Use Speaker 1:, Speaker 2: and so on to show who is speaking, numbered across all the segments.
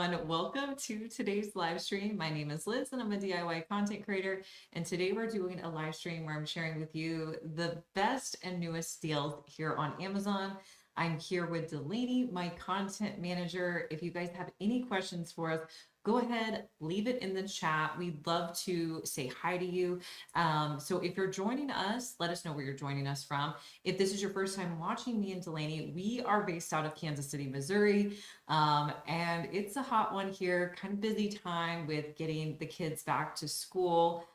Speaker 1: everyone. Welcome to today's live stream. My name is Liz and I'm a DIY content creator. And today we're doing a live stream where I'm sharing with you the best and newest deals here on Amazon. I'm here with Delaney, my content manager. If you guys have any questions for us, go ahead, leave it in the chat. We'd love to say hi to you. So if you're joining us, let us know where you're joining us from. If this is your first time watching me and Delaney, we are based out of Kansas City, Missouri. And it's a hot one here, kind of busy time with getting the kids back to school.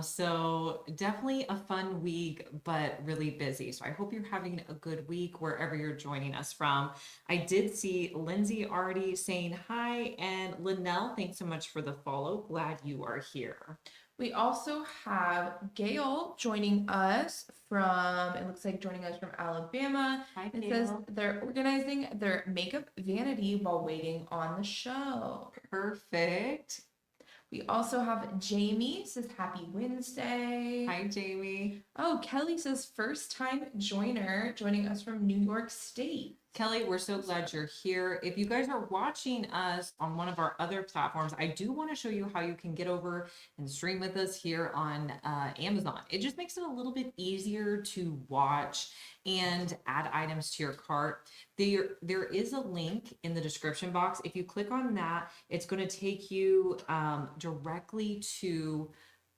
Speaker 1: So definitely a fun week, but really busy. So I hope you're having a good week wherever you're joining us from. I did see Lindsay already saying hi, and Linnell, thanks so much for the follow. Glad you are here.
Speaker 2: We also have Gail joining us it looks like joining us from Alabama.
Speaker 1: Hi,
Speaker 2: It
Speaker 1: Gail.
Speaker 2: says they're organizing their makeup vanity while waiting on the show.
Speaker 1: Perfect.
Speaker 2: We also have Jamie says happy Wednesday.
Speaker 1: Hi, Jamie.
Speaker 2: Oh, Kelly says first time joiner joining us from New York State.
Speaker 1: Kelly, we're so glad you're here. If you guys are watching us on one of our other platforms, I do want to show you how you can get over and stream with us here on Amazon. It just makes it a little bit easier to watch and add items to your cart. There is a link in the description box. If you click on that, it's going to take you directly to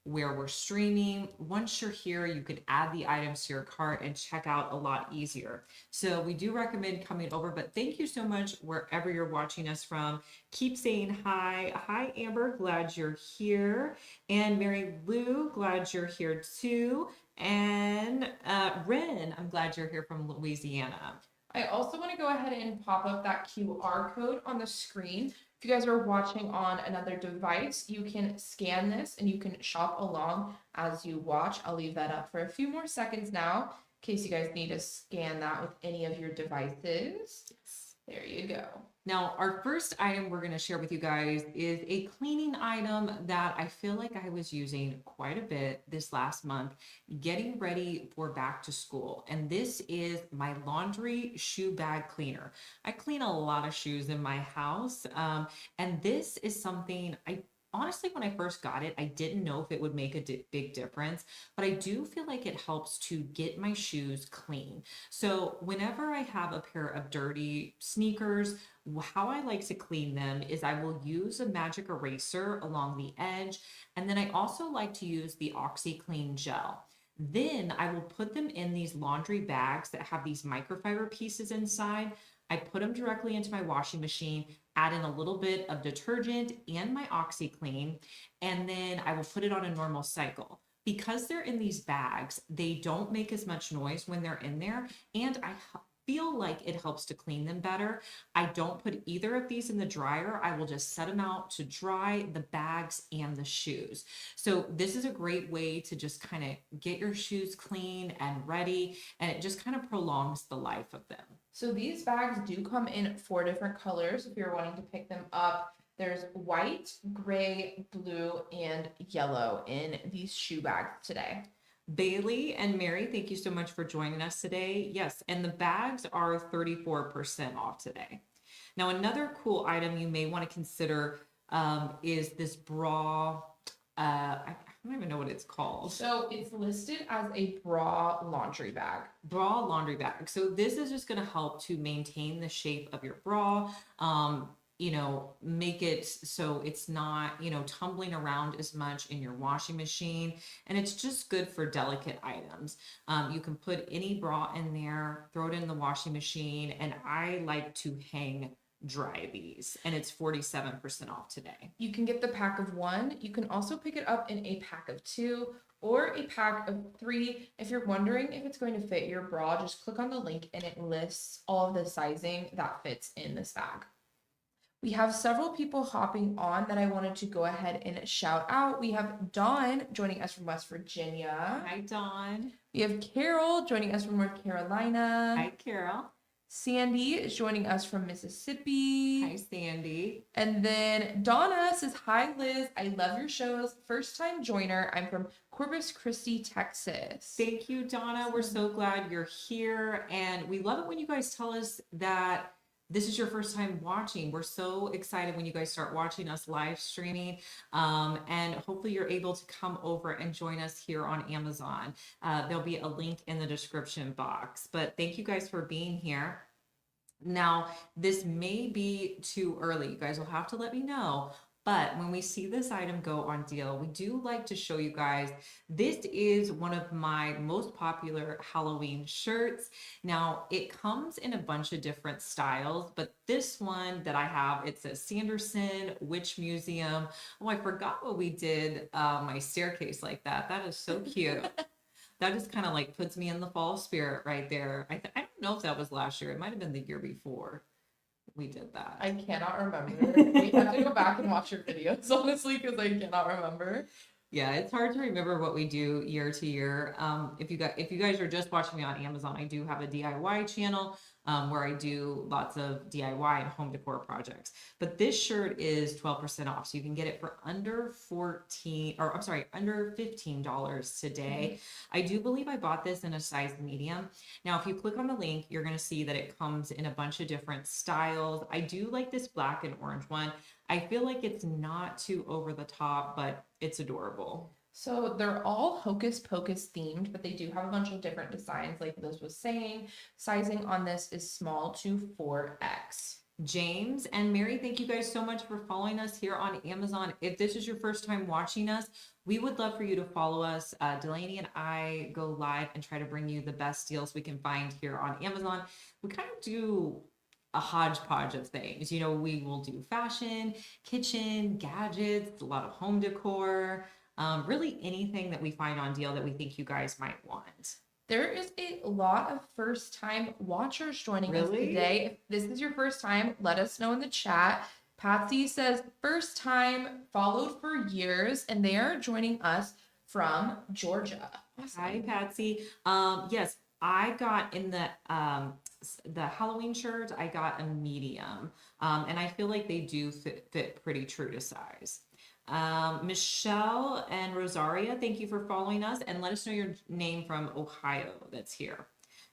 Speaker 1: where we're streaming. Once you're here, you can add the items to your cart and check out a lot easier. So we do recommend coming over, but thank you so much wherever you're watching us from. Keep saying hi. Hi, Amber, glad you're here. And Mary Lou, glad you're here too. And Ren, I'm glad you're here from Louisiana.
Speaker 2: I also want to go ahead and pop up that QR code on the screen. If you guys are watching on another device, you can scan this and you can shop along as you watch. I'll leave that up for a few more seconds now in case you guys need to scan that with any of your devices.
Speaker 1: Yes.
Speaker 2: There you go.
Speaker 1: Now, our first item we're going to share with you guys is a cleaning item that I feel like I was using quite a bit this last month, getting ready for back to school. And this is my laundry shoe bag cleaner. I clean a lot of shoes in my house. And this is something honestly, when I first got it, I didn't know if it would make a big difference, but I do feel like it helps to get my shoes clean. So whenever I have a pair of dirty sneakers, how I like to clean them is I will use a magic eraser along the edge, and then I also like to use the OxiClean gel. Then I will put them in these laundry bags that have these microfiber pieces inside. I put them directly into my washing machine, add in a little bit of detergent and my OxiClean, and then I will put it on a normal cycle. Because they're in these bags, they don't make as much noise when they're in there, and I feel like it helps to clean them better. I don't put either of these in the dryer. I will just set them out to dry, the bags and the shoes. So this is a great way to just kind of get your shoes clean and ready, and it just kind of prolongs the life of them.
Speaker 2: So these bags do come in 4 different colors if you're wanting to pick them up. There's white, gray, blue, and yellow in these shoe bags today.
Speaker 1: Bailey and Mary, thank you so much for joining us today. Yes, and the bags are 34% off today. Now, another cool item you may want to consider is this bra. I don't even know what it's called.
Speaker 2: So it's listed as a bra laundry bag.
Speaker 1: Bra laundry bag. So this is just going to help to maintain the shape of your bra. Make it so it's not, tumbling around as much in your washing machine. And it's just good for delicate items. You can put any bra in there, throw it in the washing machine. And I like to hang dry these, and it's 47% off today.
Speaker 2: You can get the pack of 1. You can also pick it up in a pack of 2 or a pack of 3. If you're wondering if it's going to fit your bra, just click on the link and it lists all of the sizing that fits in this bag. We have several people hopping on that I wanted to go ahead and shout out. We have Dawn joining us from West Virginia.
Speaker 1: Hi, Dawn.
Speaker 2: We have Carol joining us from North Carolina.
Speaker 1: Hi, Carol.
Speaker 2: Sandy is joining us from Mississippi.
Speaker 1: Hi, Sandy.
Speaker 2: And then Donna says, hi, Liz. I love your shows. First time joiner. I'm from Corpus Christi, Texas.
Speaker 1: Thank you, Donna. We're so glad you're here. And we love it when you guys tell us that this is your first time watching, we're so excited when you guys start watching us live streaming. And hopefully you're able to come over and join us here on Amazon. There'll be a link in the description box. But thank you guys for being here. Now, this may be too early. You guys will have to let me know. But when we see this item go on deal, we do like to show you guys. This is one of my most popular Halloween shirts. Now, it comes in a bunch of different styles, but this one that I have, it says Sanderson Witch Museum. Oh, I forgot what we did my staircase like that. That is so cute. That just kind of like puts me in the fall spirit right there. I don't know if that was last year. It might have been the year before we did that.
Speaker 2: I cannot remember. We have to go back and watch your videos, honestly, because I cannot remember.
Speaker 1: Yeah, it's hard to remember what we do year to year. If you guys are just watching me on Amazon, I do have a DIY channel where I do lots of DIY and home decor projects. But this shirt is 12% off, so you can get it for under under $15 today. I do believe I bought this in a size medium. Now, if you click on the link, you're going to see that it comes in a bunch of different styles. I do like this black and orange one. I feel like it's not too over the top, but it's adorable.
Speaker 2: So they're all Hocus Pocus themed, but they do have a bunch of different designs, like Liz was saying. Sizing on this is small to 4X.
Speaker 1: James and Mary, thank you guys so much for following us here on Amazon. If this is your first time watching us, we would love for you to follow us. Delaney and I go live and try to bring you the best deals we can find here on Amazon. We kind of do a hodgepodge of things. You know, we will do fashion, kitchen, gadgets, a lot of home decor, really anything that we find on deal that we think you guys might want.
Speaker 2: There is a lot of first time watchers joining us
Speaker 1: Really?
Speaker 2: today. If this is your first time, let us know in the chat. Patsy says first time, followed for years, and they are joining us from Georgia. Awesome.
Speaker 1: Hi, Patsy. Yes, I got in the Halloween shirt, I got a medium. And I feel like they do fit pretty true to size. Michelle and Rosaria, thank you for following us, and let us know your name from Ohio that's here.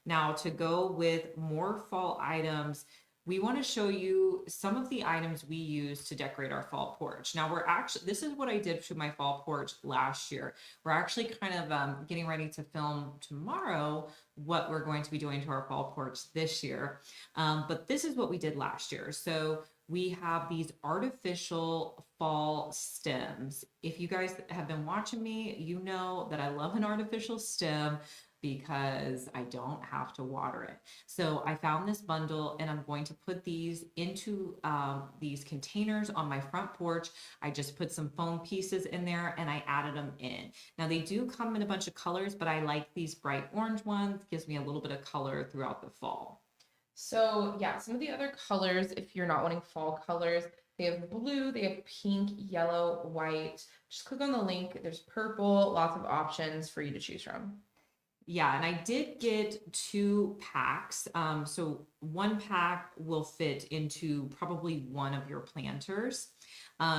Speaker 1: Now, to go with more fall items, we want to show you some of the items we use to decorate our fall porch. Now, this is what I did to my fall porch last year. We're actually kind of getting ready to film tomorrow what we're going to be doing to our fall porch this year. But this is what we did last year. So we have these artificial fall stems. If you guys have been watching me, you know that I love an artificial stem because I don't have to water it. So I found this bundle and I'm going to put these into these containers on my front porch. I just put some foam pieces in there and I added them in. Now they do come in a bunch of colors, but I like these bright orange ones. Gives me a little bit of color throughout the fall.
Speaker 2: So yeah, some of the other colors, if you're not wanting fall colors, they have blue, they have pink, yellow, white. Just click on the link. There's purple, lots of options for you to choose from.
Speaker 1: Yeah, and I did get 2 packs. So one pack will fit into probably one of your planters.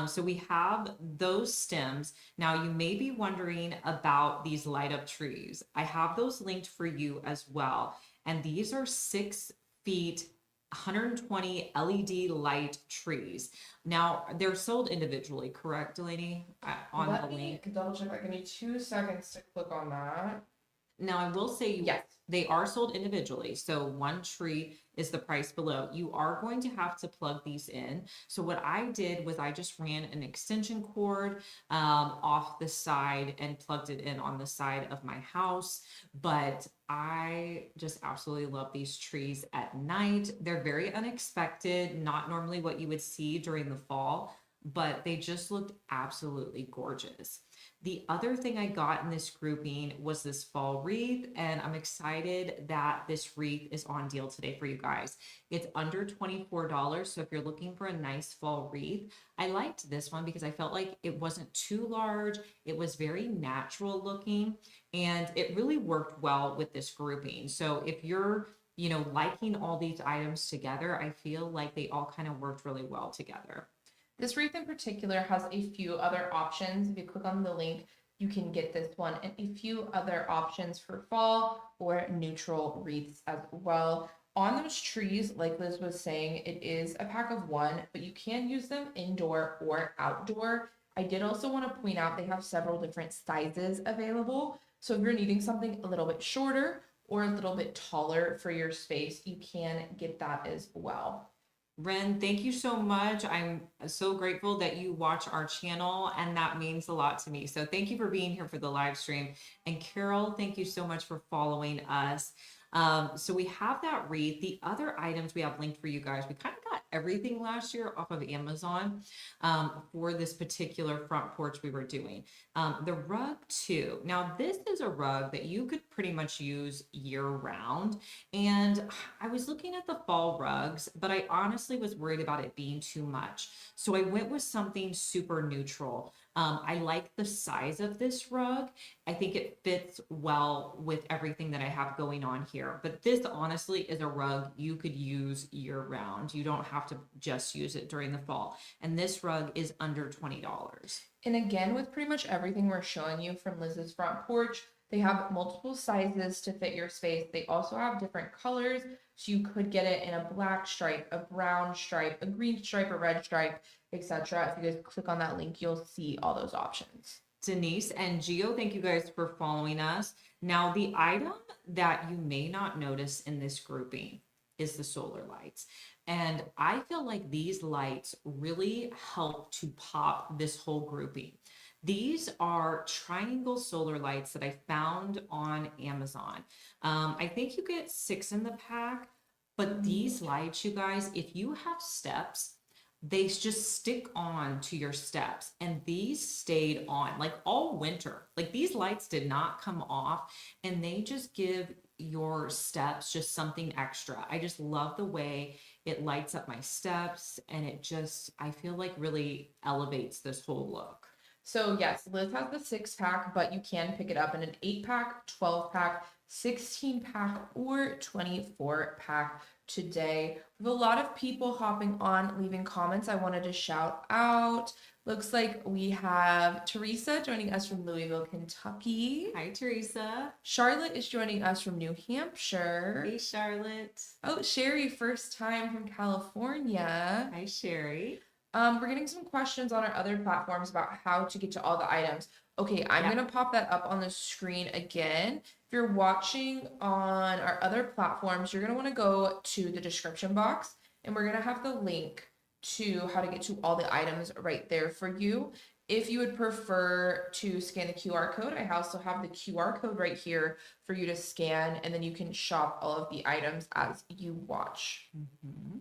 Speaker 1: So we have those stems. Now you may be wondering about these light up trees. I have those linked for you as well. And these are 6 feet, 120 LED light trees. Now they're sold individually, correct, Delaney? On
Speaker 2: Let
Speaker 1: the
Speaker 2: me
Speaker 1: link.
Speaker 2: double check that. Give me 2 seconds to click on that.
Speaker 1: Now, I will say
Speaker 2: Yes.
Speaker 1: they are sold individually. So one tree is the price below. You are going to have to plug these in. So what I did was I just ran an extension cord off the side and plugged it in on the side of my house. But I just absolutely love these trees at night. They're very unexpected, not normally what you would see during the fall, but they just looked absolutely gorgeous. The other thing I got in this grouping was this fall wreath, and I'm excited that this wreath is on deal today for you guys. It's under $24, so if you're looking for a nice fall wreath, I liked this one because I felt like it wasn't too large. It was very natural looking, and it really worked well with this grouping. So if you're, liking all these items together, I feel like they all kind of worked really well together.
Speaker 2: This wreath in particular has a few other options. If you click on the link, you can get this one and a few other options for fall or neutral wreaths as well. On those trees, like Liz was saying, it is a pack of one, but you can use them indoor or outdoor. I did also want to point out they have several different sizes available. So if you're needing something a little bit shorter or a little bit taller for your space, you can get that as well.
Speaker 1: Ren, thank you so much. I'm so grateful that you watch our channel, and that means a lot to me. So thank you for being here for the live stream. And Carol, thank you so much for following us. So we have that wreath. The other items we have linked for you guys. We kind of got everything last year off of Amazon for this particular front porch we were doing. The rug too. Now this is a rug that you could pretty much use year round. And I was looking at the fall rugs, but I honestly was worried about it being too much. So I went with something super neutral. I like the size of this rug. I think it fits well with everything that I have going on here. But this honestly is a rug you could use year round. You don't have to just use it during the fall. And this rug is under $20.
Speaker 2: And again, with pretty much everything we're showing you from Liz's front porch, they have multiple sizes to fit your space. They also have different colors. So you could get it in a black stripe, a brown stripe, a green stripe, a red stripe, etc. If you guys click on that link, you'll see all those options.
Speaker 1: Denise and Gio, thank you guys for following us. Now, the item that you may not notice in this grouping is the solar lights. And I feel like these lights really help to pop this whole grouping. These are triangle solar lights that I found on Amazon. I think you get 6 in the pack, but these lights, you guys, if you have steps, they just stick on to your steps, and these stayed on like all winter. Like these lights did not come off, and they just give your steps just something extra. I just love the way it lights up my steps, and it just, I feel like really elevates this whole look.
Speaker 2: So yes, Liz has the 6-pack, but you can pick it up in an 8-pack, 12-pack, 16-pack, or 24-pack today. We have a lot of people hopping on, leaving comments. I wanted to shout out. Looks like we have Teresa joining us from Louisville, Kentucky.
Speaker 1: Hi, Teresa.
Speaker 2: Charlotte is joining us from New Hampshire.
Speaker 1: Hey, Charlotte.
Speaker 2: Oh, Sherry, first time from California.
Speaker 1: Hi, Sherry.
Speaker 2: We're getting some questions on our other platforms about how to get to all the items. Okay, I'm gonna pop that up on the screen again. If you're watching on our other platforms, you're gonna want to go to the description box, and we're gonna have the link to how to get to all the items right there for you. If you would prefer to scan the QR code, I also have the QR code right here for you to scan, and then you can shop all of the items as you watch.
Speaker 1: Mm-hmm.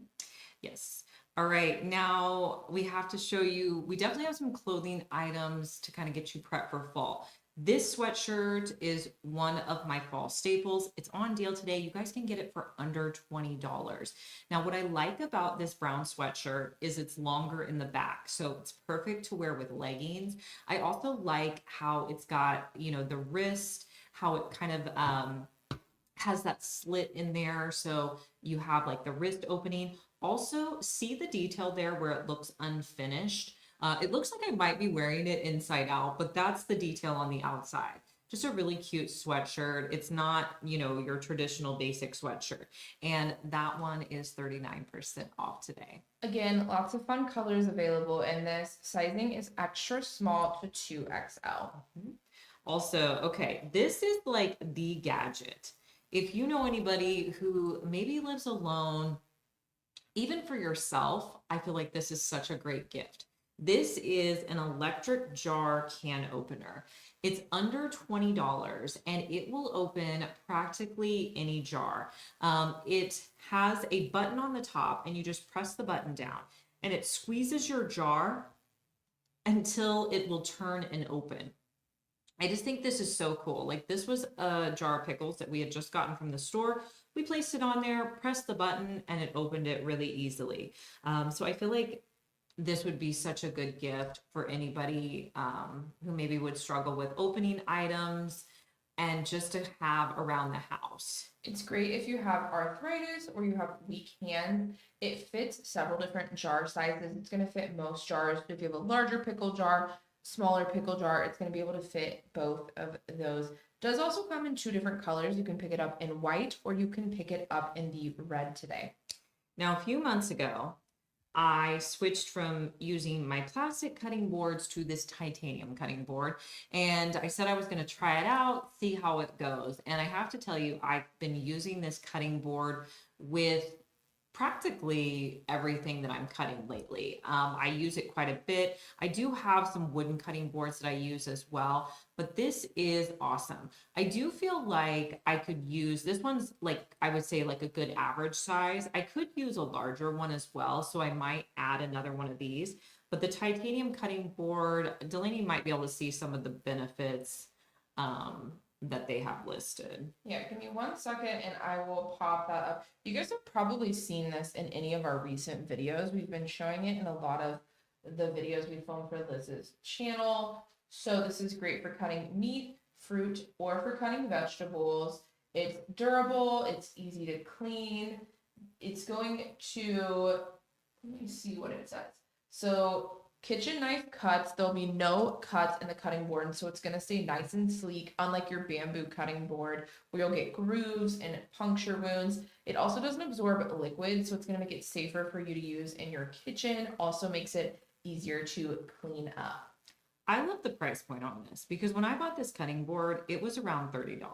Speaker 1: Yes. All right, now we have to show you, we definitely have some clothing items to kind of get you prepped for fall. This sweatshirt is one of my fall staples. It's on deal today. You guys can get it for under $20. Now, what I like about this brown sweatshirt is it's longer in the back, so it's perfect to wear with leggings. I also like how it's got, you know, the wrist, how it kind of has that slit in there, so you have like the wrist opening. Also, see the detail there where it looks unfinished. It looks like I might be wearing it inside out, but that's the detail on the outside. Just a really cute sweatshirt. It's not, you know, your traditional basic sweatshirt. And that one is 39% off today.
Speaker 2: Again, lots of fun colors available, and this sizing is extra small to 2XL.
Speaker 1: Also, okay, this is like the gadget. If you know anybody who maybe lives alone, even for yourself, I feel like this is such a great gift. This is an electric jar can opener. It's under $20, and it will open practically any jar. It has a button on the top, and you just press the button down, and it squeezes your jar until it will turn and open. I just think this is so cool. Like, this was a jar of pickles that we had just gotten from the store. We placed it on there, pressed the button, and it opened it really easily. So I feel like this would be such a good gift for anybody who maybe would struggle with opening items and just to have around the house.
Speaker 2: It's great if you have arthritis or you have weak hands. It fits several different jar sizes. It's going to fit most jars. If you have a larger pickle jar, smaller pickle jar, it's going to be able to fit both of those Does also come in two different colors. You can pick it up in white or you can pick it up in the red today.
Speaker 1: Now, a few months ago, I switched from using my plastic cutting boards to this titanium cutting board. And I said I was going to try it out, see how it goes. And I have to tell you, I've been using this cutting board with practically everything that I'm cutting lately. I use it quite a bit. I do have some wooden cutting boards that I use as well, but this is awesome. I do feel like I could use this one's like, I would say like a good average size. I could use a larger one as well, so I might add another one of these. But the titanium cutting board, Delaney might be able to see some of the benefits that they have listed.
Speaker 2: Yeah, give me 1 second and I will pop that up. You guys have probably seen this in any of our recent videos. We've been showing it in a lot of the videos we filmed for Liz's channel. So this is great for cutting meat, fruit, or for cutting vegetables. It's durable, it's easy to clean. It's going to, let me see what it says. So kitchen knife cuts, there'll be no cuts in the cutting board, and so it's going to stay nice and sleek, unlike your bamboo cutting board where you'll get grooves and puncture wounds. It also doesn't absorb liquid, so it's going to make it safer for you to use in your kitchen. Also makes it easier to clean up.
Speaker 1: I love the price point on this because when I bought this cutting board, it was around $30.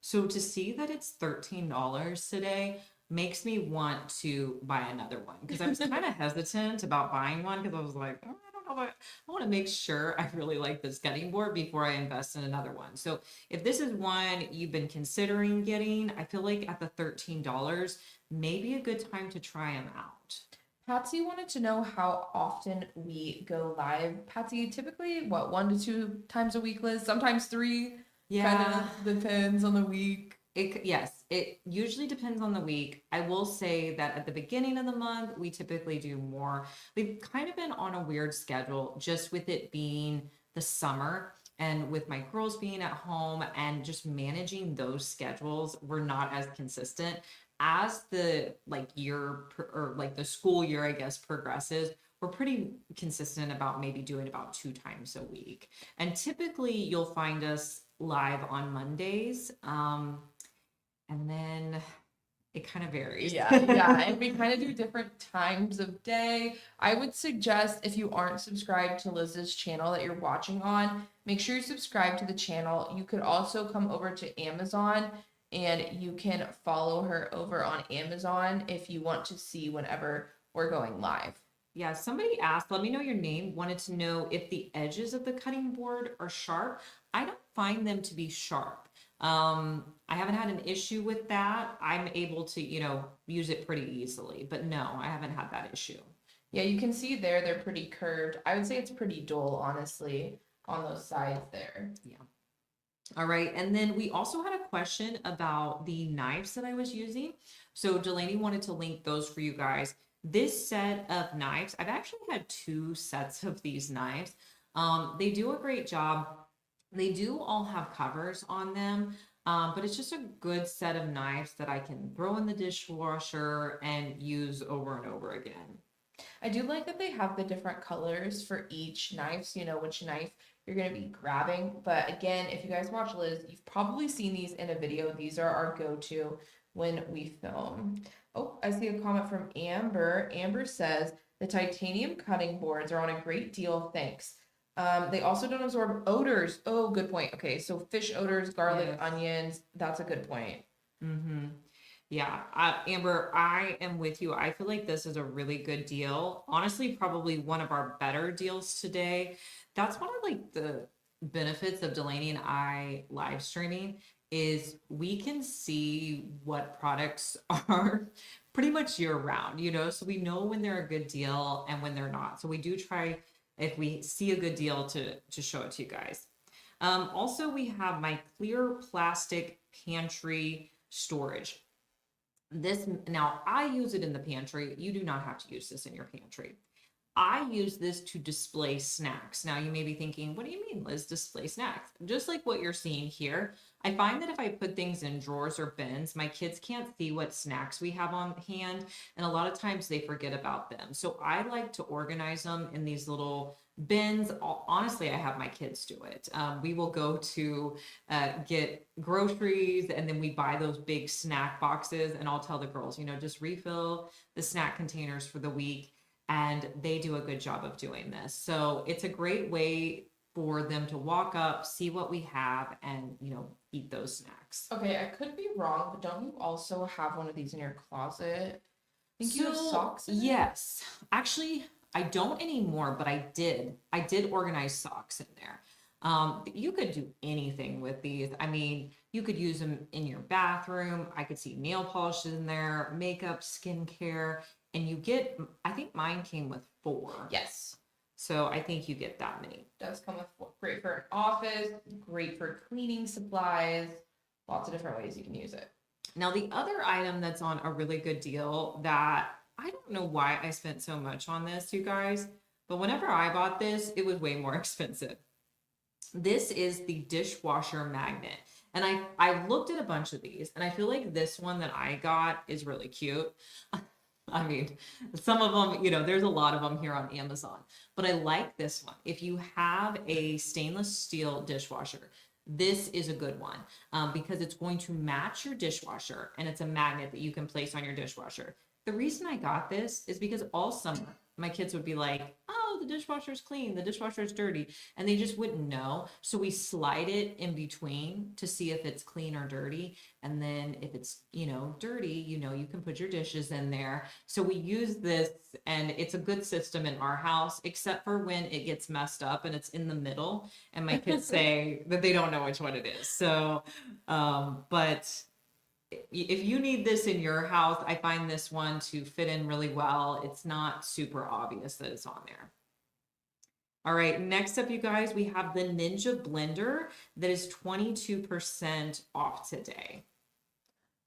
Speaker 1: So to see that it's $13 today makes me want to buy another one because I was kind of hesitant about buying one because I was like, oh, I don't know, but I want to make sure I really like this cutting board before I invest in another one. So if this is one you've been considering getting, I feel like at the $13 may be a good time to try them out.
Speaker 2: Patsy wanted to know how often we go live. Patsy, typically, what, 1 to 2 times a week, Liz? Sometimes 3.
Speaker 1: Yeah.
Speaker 2: Kind of depends on the week.
Speaker 1: Yes, it usually depends on the week. I will say that at the beginning of the month, we typically do more. We've kind of been on a weird schedule just with it being the summer and with my girls being at home and just managing those schedules, we're not as consistent. As the or like the school year, I guess, progresses, we're pretty consistent about maybe doing about 2 times a week. And typically you'll find us live on Mondays. And then it kind of varies.
Speaker 2: Yeah, and we kind of do different times of day. I would suggest if you aren't subscribed to Liz's channel that you're watching on, make sure you subscribe to the channel. You could also come over to Amazon and you can follow her over on Amazon if you want to see whenever we're going live.
Speaker 1: Yeah, somebody asked, let me know your name, wanted to know if the edges of the cutting board are sharp. I don't find them to be sharp. I haven't had an issue with that. I'm able to, use it pretty easily, but no, I haven't had that issue.
Speaker 2: Yeah, you can see there, they're pretty curved. I would say it's pretty dull, honestly, on those sides there.
Speaker 1: Yeah. All right. And then we also had a question about the knives that I was using. So Delaney wanted to link those for you guys. This set of knives, I've actually had 2 sets of these knives. They do a great job. They do all have covers on them, but it's just a good set of knives that I can throw in the dishwasher and use over and over again.
Speaker 2: I do like that they have the different colors for each knife, so you know which knife you're going to be grabbing. But again, if you guys watch Liz, you've probably seen these in a video. These are our go-to when we film. Oh, I see a comment from Amber. Amber says, the titanium cutting boards are on a great deal, thanks. They also don't absorb odors. Oh, good point. Okay, so fish odors, garlic,
Speaker 1: Yes.
Speaker 2: onions. That's a good point.
Speaker 1: Mm-hmm. Yeah, Amber, I am with you. I feel like this is a really good deal. Honestly, probably one of our better deals today. That's one of like the benefits of Delaney and I live streaming is we can see what products are pretty much year round, so we know when they're a good deal and when they're not. So we do try, if we see a good deal, to show it to you guys. Also, we have my clear plastic pantry storage. This, now I use it in the pantry. You do not have to use this in your pantry. I use this to display snacks. Now you may be thinking, what do you mean, Liz, display snacks? Just like what you're seeing here. I find that if I put things in drawers or bins, my kids can't see what snacks we have on hand, and a lot of times they forget about them. So I like to organize them in these little bins. Honestly, I have my kids do it. We will go to get groceries, and then we buy those big snack boxes, and I'll tell the girls, just refill the snack containers for the week, and they do a good job of doing this. So it's a great way for them to walk up, see what we have, and eat those snacks.
Speaker 2: Okay, I could be wrong, but don't you also have one of these in your closet? I think you have socks in it?
Speaker 1: Yes. Actually, I don't anymore, but I did. I did organize socks in there. You could do anything with these. I mean, you could use them in your bathroom. I could see nail polishes in there, makeup, skincare, and I think mine came with 4.
Speaker 2: Yes.
Speaker 1: So I think you get that many.
Speaker 2: Does come with great for an office, great for cleaning supplies, lots of different ways you can use it.
Speaker 1: Now, the other item that's on a really good deal that I don't know why I spent so much on this, you guys, but whenever I bought this, it was way more expensive. This is the dishwasher magnet. And I looked at a bunch of these, and I feel like this one that I got is really cute. I mean, some of them, there's a lot of them here on Amazon, but I like this one. If you have a stainless steel dishwasher, this is a good one because it's going to match your dishwasher, and it's a magnet that you can place on your dishwasher. The reason I got this is because all summer my kids would be like, oh, the dishwasher's clean, the dishwasher's dirty, and they just wouldn't know. So we slide it in between to see if it's clean or dirty. And then if it's, dirty, you can put your dishes in there. So we use this, and it's a good system in our house, except for when it gets messed up and it's in the middle, and my kids say that they don't know which one it is. So, but if you need this in your house, I find this one to fit in really well. It's not super obvious that it's on there. All right, next up, you guys, we have the Ninja blender that is 22% off today.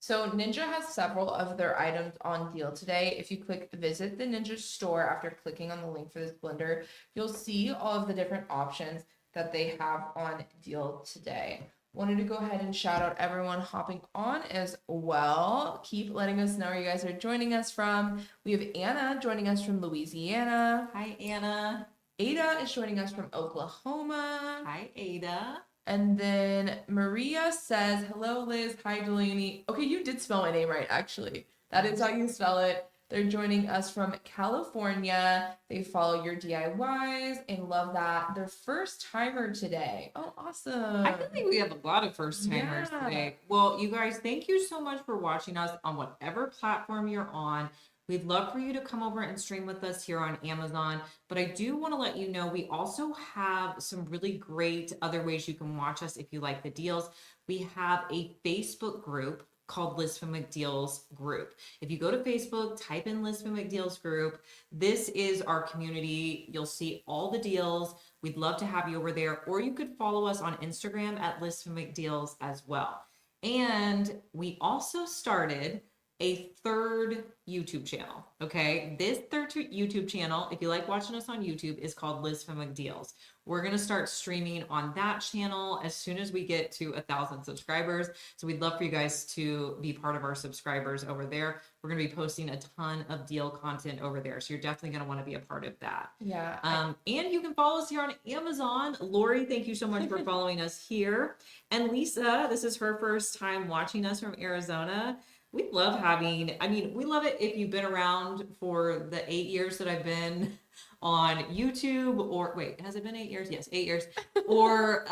Speaker 2: So Ninja has several of their items on deal today. If you click visit the Ninja store after clicking on the link for this blender, you'll see all of the different options that they have on deal today. Wanted to go ahead and shout out everyone hopping on as well. Keep letting us know where you guys are joining us from. We have Anna joining us from Louisiana.
Speaker 1: Hi, Anna.
Speaker 2: Ada is joining us from Oklahoma.
Speaker 1: Hi, Ada.
Speaker 2: And then Maria says, hello, Liz. Hi, Delaney. Okay, you did spell my name right, actually. That is how you spell it. They're joining us from California. They follow your DIYs and love that. They're first timer today. Oh, awesome.
Speaker 1: I feel like we have a lot of first timers today. Well, you guys, thank you so much for watching us on whatever platform you're on. We'd love for you to come over and stream with us here on Amazon. But I do want to let you know we also have some really great other ways you can watch us if you like the deals. We have a Facebook group called Liz from McDeal's group. If you go to Facebook, type in Liz from McDeal's group. This is our community. You'll see all the deals. We'd love to have you over there, or you could follow us on Instagram at Liz from McDeal's as well. And we also started a third YouTube channel. Okay, this third YouTube channel, if you like watching us on YouTube, is called Liz from McDeal's. We're gonna start streaming on that channel as soon as we get to 1,000 subscribers. So we'd love for you guys to be part of our subscribers over there. We're gonna be posting a ton of deal content over there, so you're definitely gonna want to be a part of that.
Speaker 2: Yeah.
Speaker 1: And you can follow us here on Amazon. Lori, thank you so much for following us here. And Lisa, this is her first time watching us from Arizona. We love we love it if you've been around for the 8 years that I've been on YouTube, or wait, has it been 8 years? Yes, 8 years. Or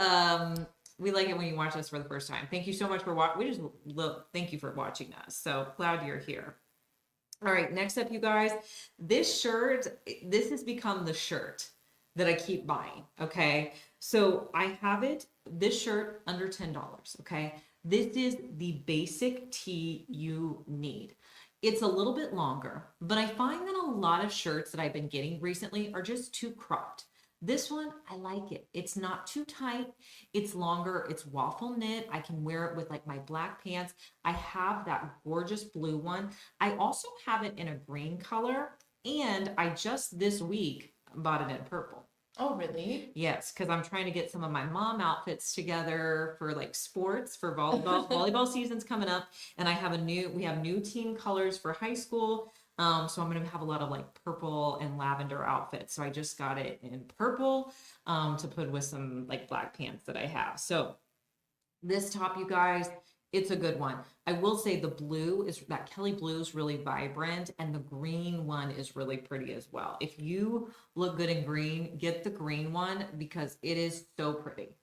Speaker 1: we like it when you watch us for the first time. Thank you so much for watching. Thank you for watching us. So glad you're here. All right, next up, you guys, this has become the shirt that I keep buying, okay? So I have this shirt under $10, okay? This is the basic tee you need. It's a little bit longer, but I find that a lot of shirts that I've been getting recently are just too cropped. This one, I like it. It's not too tight. It's longer. It's waffle knit. I can wear it with like my black pants. I have that gorgeous blue one. I also have it in a green color, And I just this week bought it in purple.
Speaker 2: Oh, really?
Speaker 1: Yes, because I'm trying to get some of my mom outfits together for like sports for volleyball. Volleyball season's coming up, and we have new team colors for high school. So I'm gonna have a lot of like purple and lavender outfits. So I just got it in purple, to put with some like black pants that I have. So this top, you guys, it's a good one. I will say that Kelly blue is really vibrant, and the green one is really pretty as well. If you look good in green, get the green one because it is so pretty.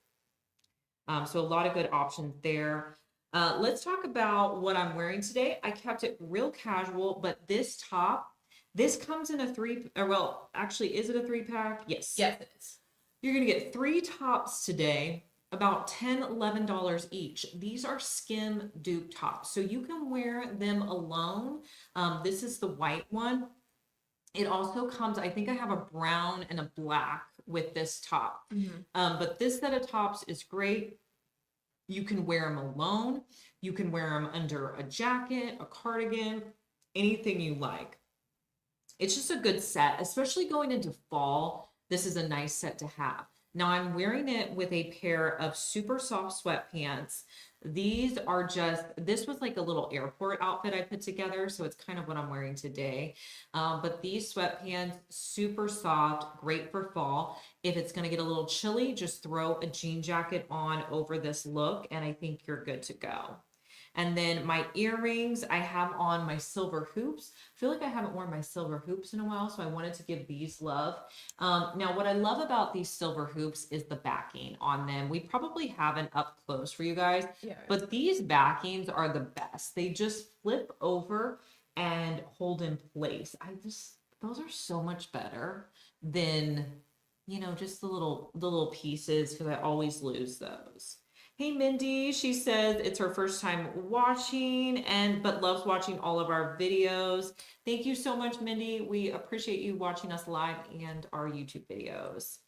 Speaker 1: So a lot of good options there. Let's talk about what I'm wearing today. I kept it real casual, but this top, this comes in a three, or well, actually, is it a 3-pack? Yes.
Speaker 2: Yes, it is.
Speaker 1: You're gonna get 3 tops today, about $10, $11 each. These are skim dupe tops, so you can wear them alone. This is the white one. It also comes, I think I have a brown and a black with this top. But this set of tops is great. You can wear them alone. You can wear them under a jacket, a cardigan, anything you like. It's just a good set, especially going into fall. This is a nice set to have. Now I'm wearing it with a pair of super soft sweatpants. This was like a little airport outfit I put together, so it's kind of what I'm wearing today. But these sweatpants, super soft, great for fall. If it's gonna get a little chilly, just throw a jean jacket on over this look, and I think you're good to go. And then my earrings, I have on my silver hoops. I feel like I haven't worn my silver hoops in a while, so I wanted to give these love. Now, what I love about these silver hoops is the backing on them. We probably have an up close for you guys,
Speaker 2: Yeah.
Speaker 1: but these backings are the best. They just flip over and hold in place. Those are so much better than, just the little pieces, because I always lose those. Hey Mindy, she says it's her first time watching but loves watching all of our videos. Thank you so much, Mindy. We appreciate you watching us live and our YouTube videos.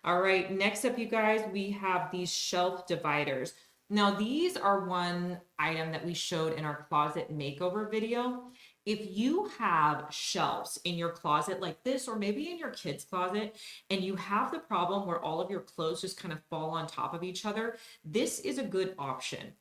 Speaker 1: All right, next up, you guys, we have these shelf dividers. Now, these are one item that we showed in our closet makeover video. If you have shelves in your closet like this, or maybe in your kids' closet, and you have the problem where all of your clothes just kind of fall on top of each other, this is a good option.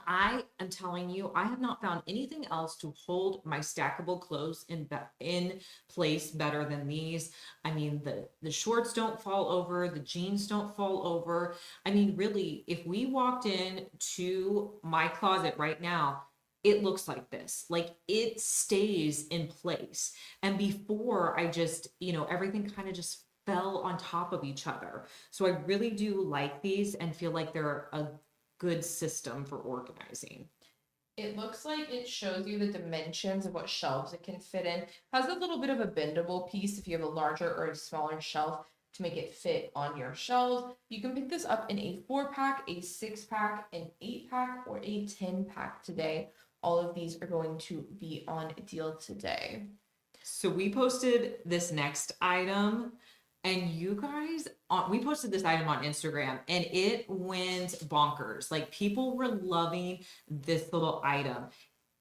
Speaker 1: I am telling you, I have not found anything else to hold my stackable clothes in place better than these. I mean, the shorts don't fall over, the jeans don't fall over. I mean, really, if we walked in to my closet right now, it looks like this. Like, it stays in place. And before, I just, everything kind of just fell on top of each other. So I really do like these and feel like they're a good system for organizing.
Speaker 2: It looks like it shows you the dimensions of what shelves it can fit in. Has a little bit of a bendable piece if you have a larger or a smaller shelf to make it fit on your shelves. You can pick this up in a 4-pack, a 6-pack, an 8-pack, or a 10-pack today. All of these are going to be on deal today.
Speaker 1: So we posted this next item, and you guys, we posted this item on Instagram, and it went bonkers. Like, people were loving this little item.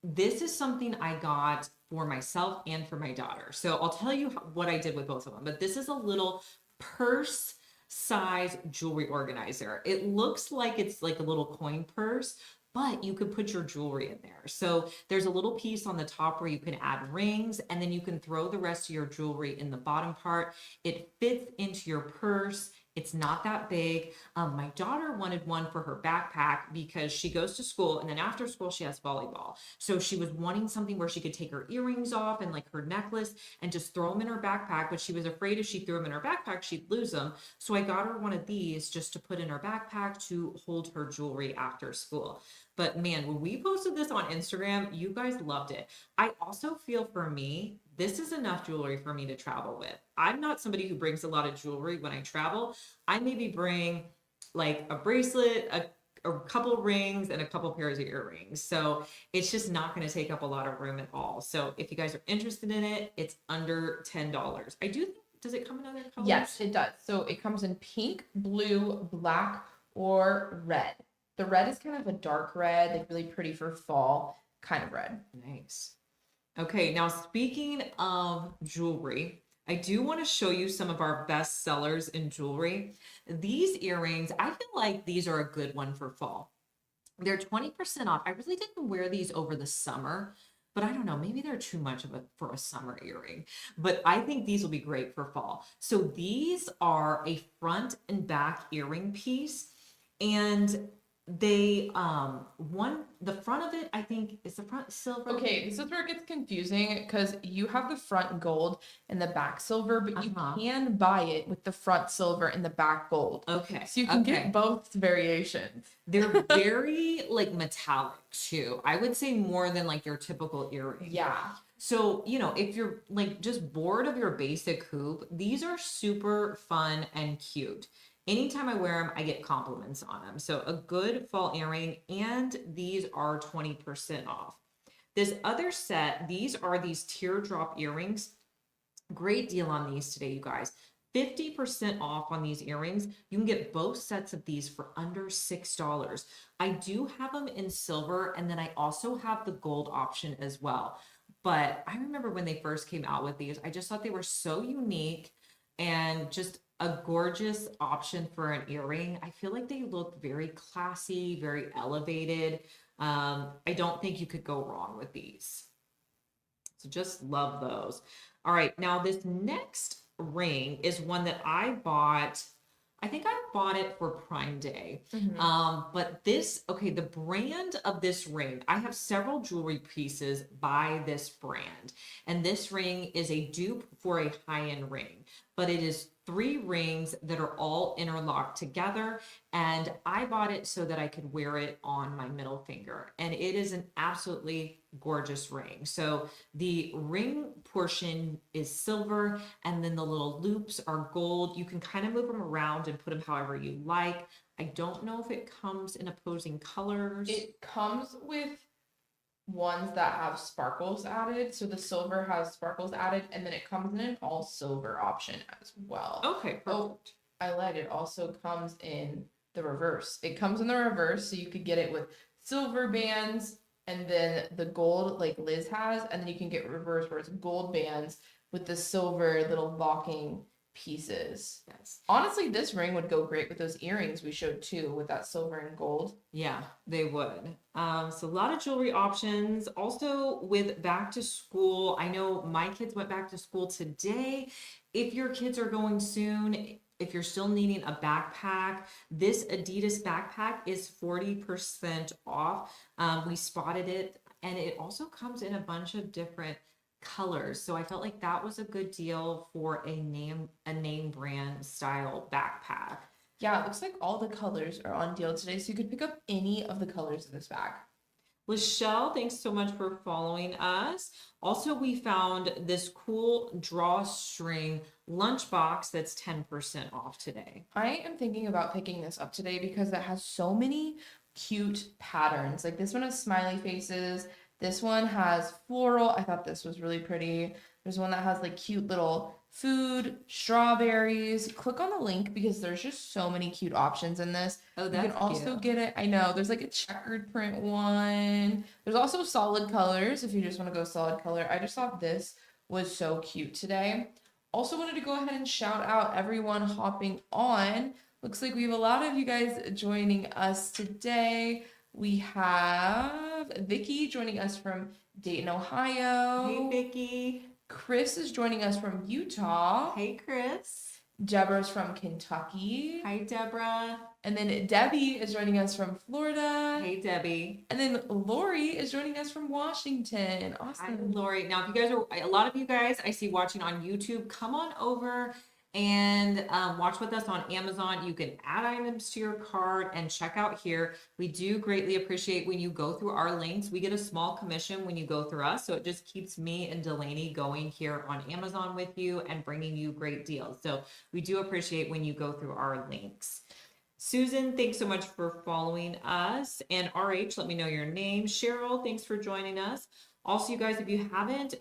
Speaker 1: This is something I got for myself and for my daughter. So I'll tell you what I did with both of them. But this is a little purse size jewelry organizer. It looks like it's like a little coin purse, but you could put your jewelry in there. So there's a little piece on the top where you can add rings, and then you can throw the rest of your jewelry in the bottom part. It fits into your purse. It's not that big. My daughter wanted one for her backpack because she goes to school, and then after school she has volleyball. So she was wanting something where she could take her earrings off and like her necklace and just throw them in her backpack, but she was afraid if she threw them in her backpack, she'd lose them. So I got her one of these just to put in her backpack to hold her jewelry after school. But man, when we posted this on Instagram, you guys loved it. I also feel, for me, this is enough jewelry for me to travel with. I'm not somebody who brings a lot of jewelry when I travel. I maybe bring like a bracelet, a couple rings, and a couple pairs of earrings. So it's just not going to take up a lot of room at all. So if you guys are interested in it, it's under $10. I do think, does it come in other colors?
Speaker 2: Yes, it does. So it comes in pink, blue, black, or red. The red is kind of a dark red, like really pretty for fall kind of red.
Speaker 1: Nice. Okay, now speaking of jewelry, I do want to show you some of our best sellers in jewelry. These earrings, I feel like these are a good one for fall. They're 20% off. I really didn't wear these over the summer, but I don't know, maybe they're too much of a for a summer earring. But I think these will be great for fall. So these are a front and back earring piece, and they one the front of it, I think, is the front silver.
Speaker 2: Okay, this is where it gets confusing because you have the front gold and the back silver, but you
Speaker 1: Uh-huh.
Speaker 2: can buy it with the front silver and the back gold.
Speaker 1: Okay.
Speaker 2: So you can get
Speaker 1: Okay.
Speaker 2: both variations.
Speaker 1: They're very like metallic too. I would say more than like your typical earring.
Speaker 2: Yeah.
Speaker 1: So, if you're like just bored of your basic hoop, these are super fun and cute. Anytime I wear them, I get compliments on them. So, a good fall earring, and these are 20% off. This other set, these are these teardrop earrings. Great deal on these today, you guys. 50% off on these earrings. You can get both sets of these for under $6. I do have them in silver, and then I also have the gold option as well. But I remember when they first came out with these, I just thought they were so unique and just a gorgeous option for an earring. I feel like they look very classy, very elevated. I don't think you could go wrong with these. So just love those. All right, now this next ring is one that I bought. I think I bought it for Prime Day. But this, okay, the brand of this ring, I have several jewelry pieces by this brand. And this ring is a dupe for a high-end ring, but it is 3 rings that are all interlocked together. And I bought it so that I could wear it on my middle finger. And it is an absolutely gorgeous ring. So the ring portion is silver, and then the little loops are gold. You can kind of move them around and put them however you like. I don't know if it comes in opposing colors.
Speaker 2: It comes with ones that have sparkles added. So the silver has sparkles added, and then it comes in an all silver option as well.
Speaker 1: Okay,
Speaker 2: Oh,
Speaker 1: perfect.
Speaker 2: I lied. It also comes in the reverse. It comes in the reverse, so you could get it with silver bands and then the gold like Liz has, and then you can get reverse where it's gold bands with the silver little locking pieces.
Speaker 1: Yes.
Speaker 2: Honestly, this ring would go great with those earrings we showed too, with that silver and gold.
Speaker 1: Yeah, they would. So a lot of jewelry options. Also with back to school, I know my kids went back to school today. If your kids are going soon, if you're still needing a backpack, this Adidas backpack is 40% off. We spotted it, and it also comes in a bunch of different colors. So I felt like that was a good deal for a name brand style backpack.
Speaker 2: Yeah, it looks like all the colors are on deal today, so you could pick up any of the colors in this bag.
Speaker 1: Lachelle, thanks so much for following us. Also, we found this cool drawstring lunchbox that's 10% off today.
Speaker 2: I am thinking about picking this up today because it has so many cute patterns. Like this one has smiley faces. This one has floral. I thought this was really pretty. There's one that has like cute little food, strawberries. Click on the link because there's just so many cute options in this.
Speaker 1: Oh,
Speaker 2: You
Speaker 1: that's
Speaker 2: can also
Speaker 1: cute.
Speaker 2: get it. I know there's like a checkered print one. There's also solid colors if you just want to go solid color. I just thought this was so cute today. Also wanted to go ahead and shout out everyone hopping on. Looks like we have a lot of you guys joining us today. We have Vicky joining us from Dayton, Ohio.
Speaker 1: Hey, Vicky.
Speaker 2: Chris is joining us from Utah.
Speaker 1: Hey, Chris.
Speaker 2: Deborah's from Kentucky.
Speaker 1: Hi, Deborah.
Speaker 2: And then Debbie is joining us from Florida.
Speaker 1: Hey, Debbie.
Speaker 2: And then Lori is joining us from Washington.
Speaker 1: Hi,
Speaker 2: Awesome.
Speaker 1: Lori. Now, if you guys are, a lot of you guys I see watching on YouTube, come on over and watch with us on Amazon. You can add items to your cart and check out here. We do greatly appreciate when you go through our links. We get a small commission when you go through us. So it just keeps me and Delaney going here on Amazon with you and bringing you great deals. So we do appreciate when you go through our links. Susan, thanks so much for following us. And RH, let me know your name. Cheryl, thanks for joining us. Also, you guys, if you haven't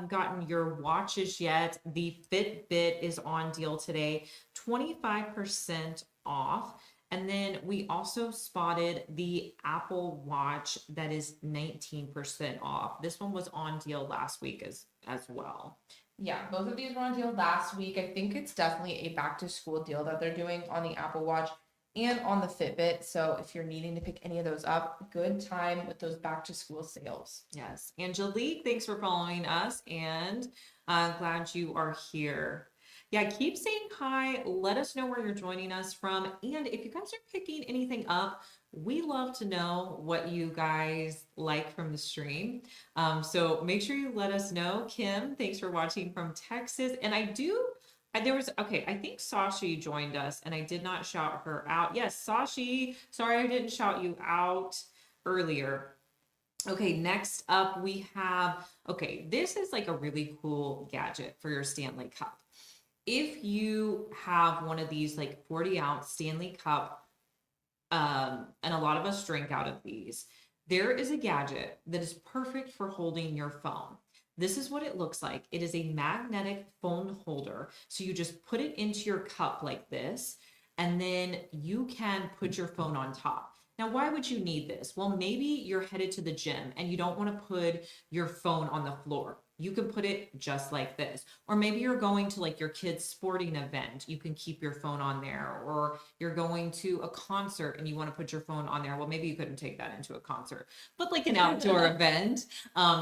Speaker 1: gotten your watches yet, the Fitbit is on deal today, 25% off. And then we also spotted the Apple Watch that is 19% off. This one was on deal last week as well.
Speaker 2: Yeah, both of these were on deal last week. I think it's definitely a back to school deal that they're doing on the Apple Watch and on the Fitbit. So if you're needing to pick any of those up, good time with those back to school sales.
Speaker 1: Yes. Angelique, thanks for following us, and glad you are here. Yeah, keep saying hi. Let us know where you're joining us from. And if you guys are picking anything up, we love to know what you guys like from the stream. So make sure you let us know. Kim, thanks for watching from Texas. And I think Sashi joined us and I did not shout her out. Yes, Sashi, sorry I didn't shout you out earlier. Okay, next up we have, this is like a really cool gadget for your Stanley Cup. If you have one of these like 40-ounce Stanley Cup, and a lot of us drink out of these, there is a gadget that is perfect for holding your phone. This is what it looks like. It is a magnetic phone holder. So you just put it into your cup like this, and then you can put your phone on top. Now, why would you need this? Well, maybe you're headed to the gym and you don't want to put your phone on the floor. You can put it just like this. Or maybe you're going to like your kid's sporting event. You can keep your phone on there. Or you're going to a concert and you want to put your phone on there. Well, maybe you couldn't take that into a concert, but like an outdoor event,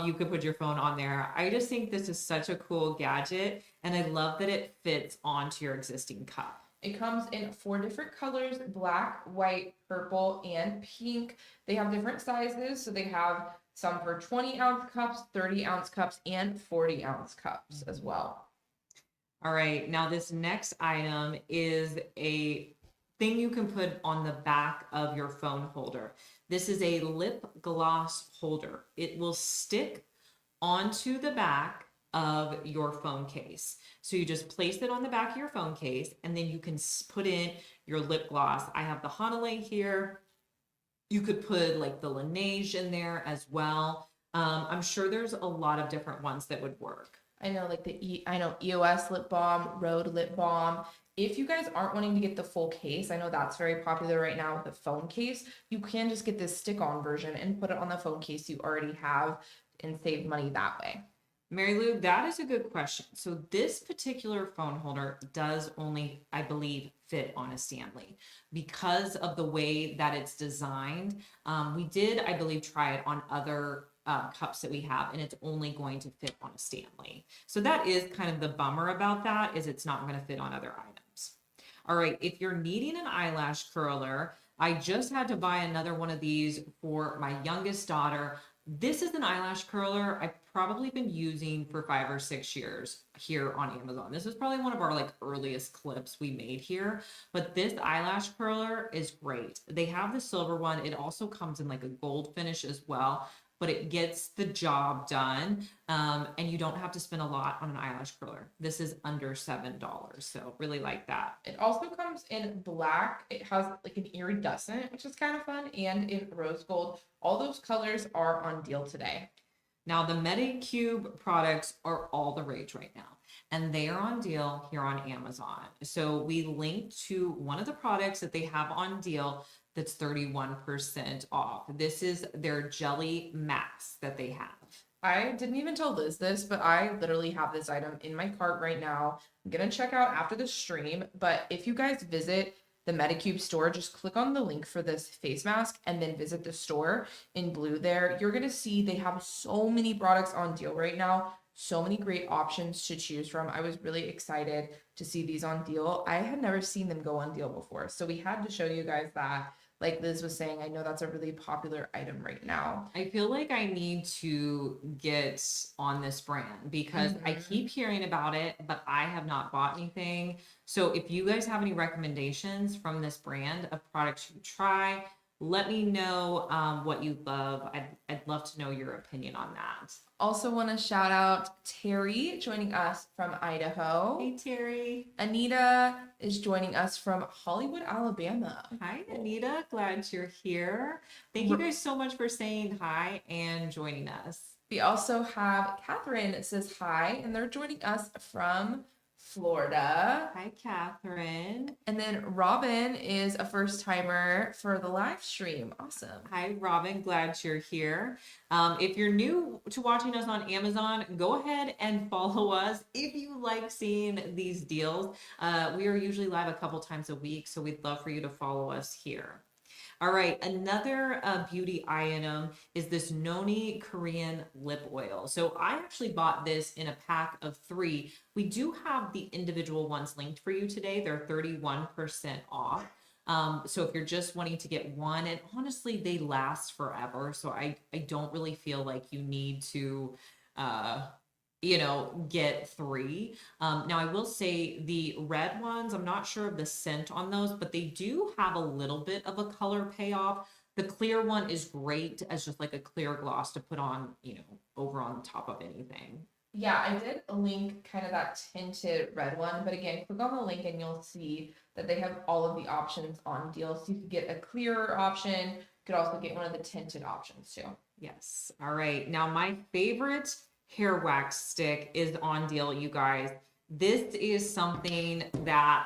Speaker 1: you could put your phone on there. I just think this is such a cool gadget. And I love that it fits onto your existing cup.
Speaker 2: It comes in 4 different colors: black, white, purple, and pink. They have different sizes. So they have some for 20-ounce cups, 30-ounce cups, and 40-ounce cups as well.
Speaker 1: All right. Now this next item is a thing you can put on the back of your phone holder. This is a lip gloss holder. It will stick onto the back of your phone case. So you just place it on the back of your phone case and then you can put in your lip gloss. I have the Hanalei here. You could put like the Laneige in there as well. I'm sure there's a lot of different ones that would work.
Speaker 2: I know like EOS lip balm, Rhode lip balm. If you guys aren't wanting to get the full case, I know that's very popular right now with the phone case. You can just get this stick-on version and put it on the phone case you already have and save money that way.
Speaker 1: Mary Lou, that is a good question. So this particular phone holder does only, I believe, fit on a Stanley because of the way that it's designed. We did, I believe, try it on other cups that we have, and it's only going to fit on a Stanley. So that is kind of the bummer about that, is it's not going to fit on other items. All right, if you're needing an eyelash curler, I just had to buy another one of these for my youngest daughter. This is an eyelash curler I've probably been using for 5 or 6 years here on Amazon. This is probably one of our like earliest clips we made here, but this eyelash curler is great. They have the silver one. It also comes in like a gold finish as well, but it gets the job done. And you don't have to spend a lot on an eyelash curler. This is under $7. So really like that.
Speaker 2: It also comes in black. It has like an iridescent, which is kind of fun, and in rose gold. All those colors are on deal today.
Speaker 1: Now the Medicube products are all the rage right now, and they are on deal here on Amazon. So we linked to one of the products that they have on deal that's 31% off. This is their jelly max that they have.
Speaker 2: I didn't even tell Liz this, but I literally have this item in my cart right now. I'm gonna check out after the stream, but if you guys visit the Medicube store, just click on the link for this face mask and then visit the store in blue there. You're gonna see they have so many products on deal right now, so many great options to choose from. I was really excited to see these on deal. I had never seen them go on deal before, so we had to show you guys that. Like Liz was saying, I know that's a really popular item right now.
Speaker 1: I feel like I need to get on this brand because I keep hearing about it, but I have not bought anything. So if you guys have any recommendations from this brand of products you try, let me know what you love. I'd love to know your opinion on that.
Speaker 2: Also want to shout out Terry joining us from Idaho.
Speaker 1: Hey, Terry.
Speaker 2: Anita is joining us from Hollywood, Alabama.
Speaker 1: Hi, Anita. Glad you're here. Thank you guys so much for saying hi and joining us.
Speaker 2: We also have Catherine that says hi, and they're joining us from Florida.
Speaker 1: Hi, Catherine.
Speaker 2: And then Robin is a first timer for the live stream. Awesome.
Speaker 1: Hi, Robin. Glad you're here. If you're new to watching us on Amazon, go ahead and follow us if you like seeing these deals. We are usually live a couple times a week, so we'd love for you to follow us here. All right, another beauty item is this Noni Korean lip oil. So I actually bought this in a pack of 3. We do have the individual ones linked for you today. They're 31% off. So if you're just wanting to get one, and honestly, they last forever. So I don't really feel like you need to, uh, get 3. Now I will say the red ones, I'm not sure of the scent on those, but they do have a little bit of a color payoff. The clear one is great as just like a clear gloss to put on, over on top of anything.
Speaker 2: Yeah, I did link kind of that tinted red one, but again, click on the link and you'll see that they have all of the options on deal. So you could get a clearer option. You could also get one of the tinted options too.
Speaker 1: Yes. All right. Now my favorite hair wax stick is on deal, you guys. This is something that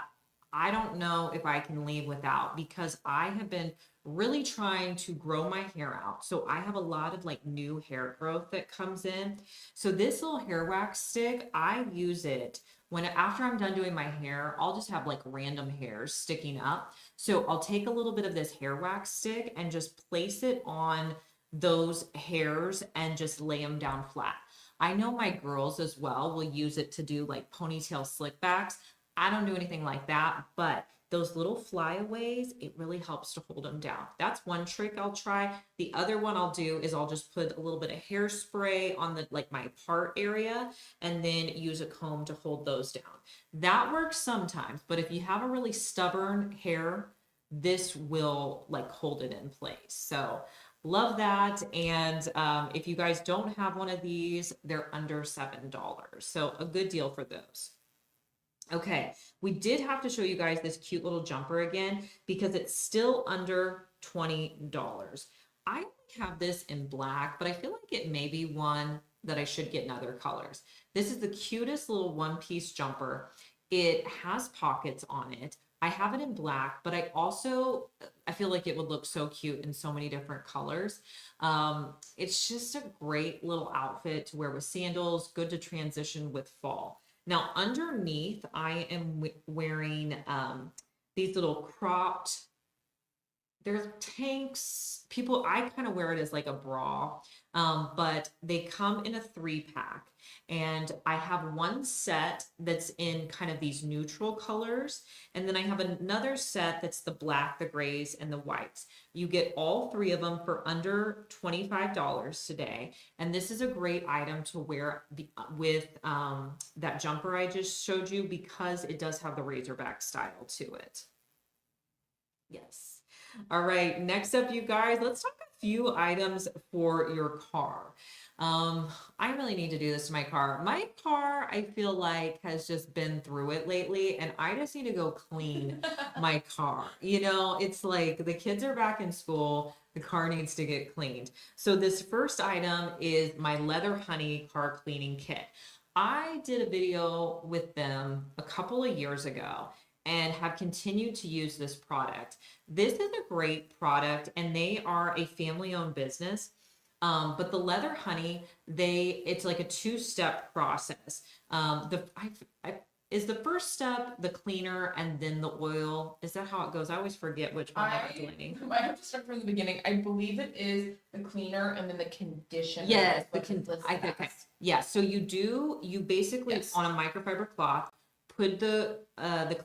Speaker 1: I don't know if I can leave without because I have been really trying to grow my hair out. So I have a lot of like new hair growth that comes in. So this little hair wax stick, I use it when after I'm done doing my hair, I'll just have like random hairs sticking up. So I'll take a little bit of this hair wax stick and just place it on those hairs and just lay them down flat. I know my girls as well will use it to do like ponytail slick backs. I don't do anything like that, but those little flyaways, it really helps to hold them down. That's one trick I'll try. The other one I'll do is I'll just put a little bit of hairspray on the like my part area and then use a comb to hold those down. That works sometimes, but if you have a really stubborn hair, this will like hold it in place. So love that. And if you guys don't have one of these, they're under $7. So a good deal for those. Okay, we did have to show you guys this cute little jumper again because it's still under $20. I only have this in black, but I feel like it may be one that I should get in other colors. This is the cutest little one-piece jumper. It has pockets on it. I have it in black, but I feel like it would look so cute in so many different colors. It's just a great little outfit to wear with sandals, good to transition with fall. Now underneath, I am wearing these little cropped, they're tanks. I kind of wear it as like a bra, but they come in a 3-pack. And I have one set that's in kind of these neutral colors. And then I have another set that's the black, the grays, and the whites. You get all 3 of them for under $25 today. And this is a great item to wear with that jumper I just showed you because it does have the razorback style to it. Yes. All right, next up, you guys, let's talk a few items for your car. I really need to do this to my car. My car, I feel like, has just been through it lately, and I just need to go clean my car. It's like the kids are back in school, the car needs to get cleaned. So this first item is my Leather Honey car cleaning kit. I did a video with them a couple of years ago and have continued to use this product. This is a great product, and they are a family-owned business. But the Leather Honey, it's like a 2-step process. Is the first step the cleaner and then the oil? Is that how it goes? I always forget which one I'm doing.
Speaker 2: I have to start from the beginning. I believe it is the cleaner and then the conditioner.
Speaker 1: Yes, okay. Yeah, so you basically
Speaker 2: Yes.
Speaker 1: on a microfiber cloth put the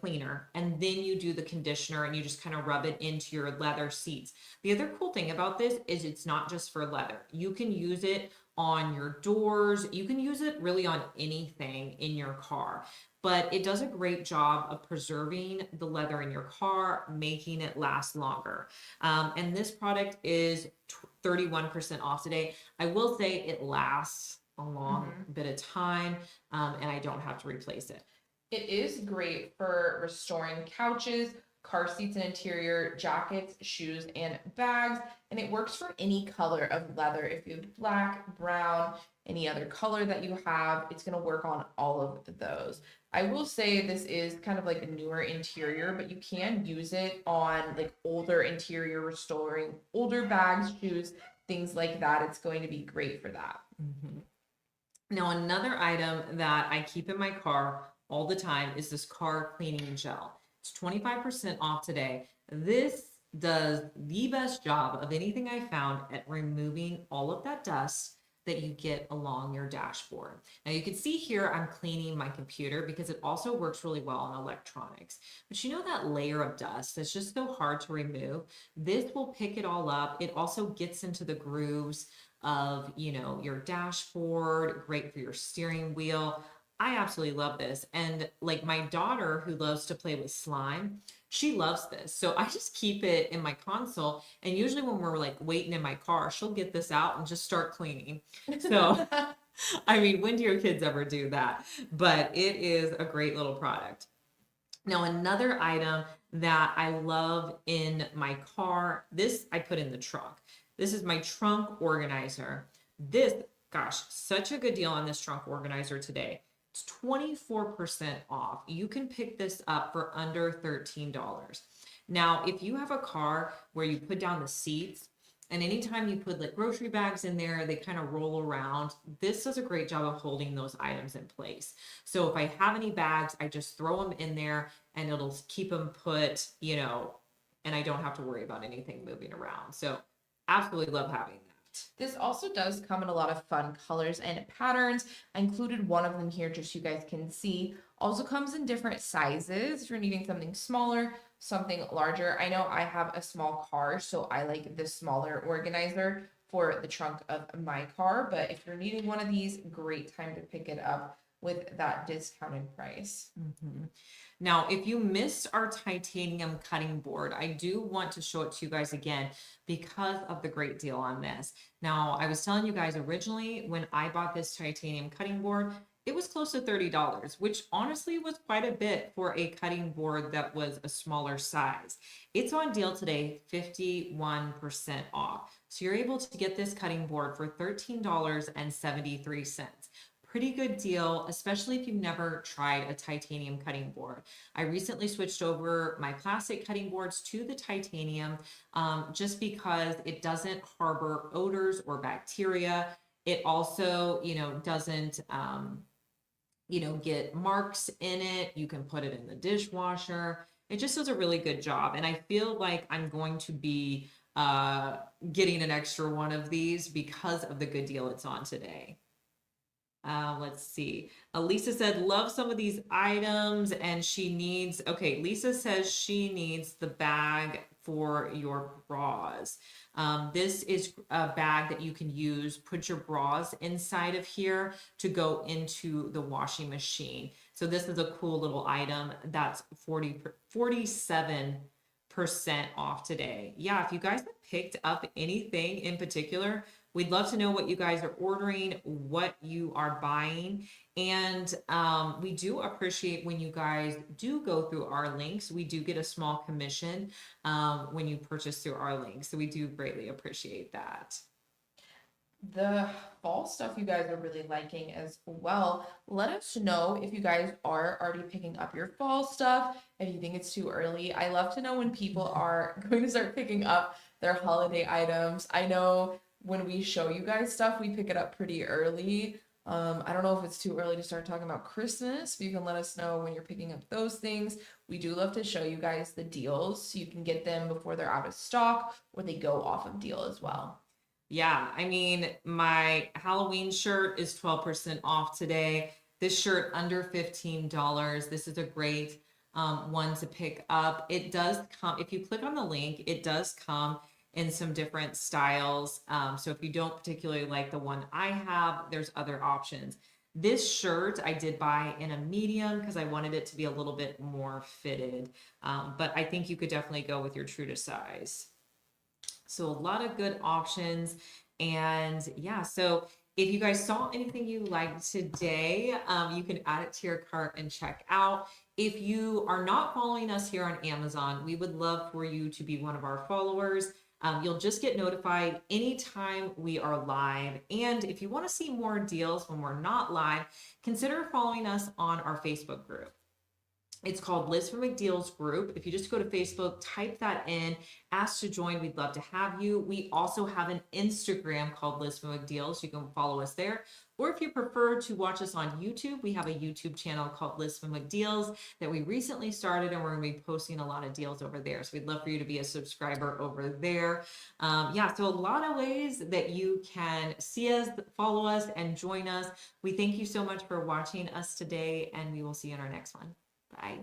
Speaker 1: cleaner and then you do the conditioner and you just kind of rub it into your leather seats. The other cool thing about this is it's not just for leather. You can use it on your doors. You can use it really on anything in your car, but it does a great job of preserving the leather in your car, making it last longer. And this product is 31% off today. I will say it lasts a long bit of time, and I don't have to replace it.
Speaker 2: It is great for restoring couches, car seats and interior, jackets, shoes, and bags. And it works for any color of leather. If you have black, brown, any other color that you have. It's going to work on all of those. I will say this is kind of like a newer interior, but you can use it on like older interior, restoring older bags, shoes, things like that. It's going to be great for that.
Speaker 1: Mhm. Now, another item that I keep in my car all the time is this car cleaning gel. It's 25% off today. This does the best job of anything I found at removing all of that dust that you get along your dashboard. Now you can see here I'm cleaning my computer because it also works really well on electronics. But you know that layer of dust that's just so hard to remove? This will pick it all up. It also gets into the grooves of, your dashboard, great for your steering wheel. I absolutely love this. And like my daughter who loves to play with slime, she loves this. So I just keep it in my console. And usually when we're like waiting in my car, she'll get this out and just start cleaning. So, I mean, when do your kids ever do that? But it is a great little product. Now, another item that I love in my car, this I put in the trunk. This is my trunk organizer. This, gosh, such a good deal on this trunk organizer today. It's 24% off. You can pick this up for under $13. Now, if you have a car where you put down the seats, and anytime you put like grocery bags in there, they kind of roll around. This does a great job of holding those items in place. So if I have any bags, I just throw them in there and it'll keep them put, and I don't have to worry about anything moving around. So absolutely love having that.
Speaker 2: This also does come in a lot of fun colors and patterns. I included one of them here just so you guys can see. Also comes in different sizes if you're needing something smaller, something larger. I know I have a small car, so I like the smaller organizer for the trunk of my car. But if you're needing one of these, great time to pick it up with that discounted price.
Speaker 1: Mm-hmm. Now, if you missed our titanium cutting board, I do want to show it to you guys again because of the great deal on this. Now, I was telling you guys originally when I bought this titanium cutting board, it was close to $30, which honestly was quite a bit for a cutting board that was a smaller size. It's on deal today, 51% off. So you're able to get this cutting board for $13.73. Pretty good deal, especially if you've never tried a titanium cutting board. I recently switched over my plastic cutting boards to the titanium just because it doesn't harbor odors or bacteria. It also, doesn't, get marks in it. You can put it in the dishwasher. It just does a really good job. And I feel like I'm going to be getting an extra one of these because of the good deal it's on today. Let's see. Lisa said, love some of these items and Lisa says she needs the bag for your bras. This is a bag that you can use, put your bras inside of here to go into the washing machine. So this is a cool little item that's 47% off today. Yeah, if you guys have picked up anything in particular, we'd love to know what you guys are ordering, what you are buying. And we do appreciate when you guys do go through our links. We do get a small commission when you purchase through our links. So we do greatly appreciate that.
Speaker 2: The fall stuff you guys are really liking as well. Let us know if you guys are already picking up your fall stuff, if you think it's too early. I love to know when people are going to start picking up their holiday items. I know when we show you guys stuff, we pick it up pretty early. I don't know if it's too early to start talking about Christmas, but you can let us know when you're picking up those things. We do love to show you guys the deals so you can get them before they're out of stock or they go off of deal as well.
Speaker 1: Yeah, I mean, my Halloween shirt is 12% off today. This shirt under $15. This is a great one to pick up. It does come, if you click on the link, it does come in some different styles. So if you don't particularly like the one I have, there's other options. This shirt I did buy in a medium because I wanted it to be a little bit more fitted. But I think you could definitely go with your true to size. So a lot of good options. And yeah, so if you guys saw anything you liked today, you can add it to your cart and check out. If you are not following us here on Amazon, we would love for you to be one of our followers. You'll just get notified anytime we are live. And if you want to see more deals when we're not live, consider following us on our Facebook group. It's called Liz from McDeal's group. If you just go to Facebook, type that in, ask to join. We'd love to have you. We also have an Instagram called Liz from McDeal's. You can follow us there. Or if you prefer to watch us on YouTube, we have a YouTube channel called Liz from McDeal's that we recently started, and we're going to be posting a lot of deals over there. So we'd love for you to be a subscriber over there. Yeah, so a lot of ways that you can see us, follow us, and join us. We thank you so much for watching us today, and we will see you in our next one. Bye.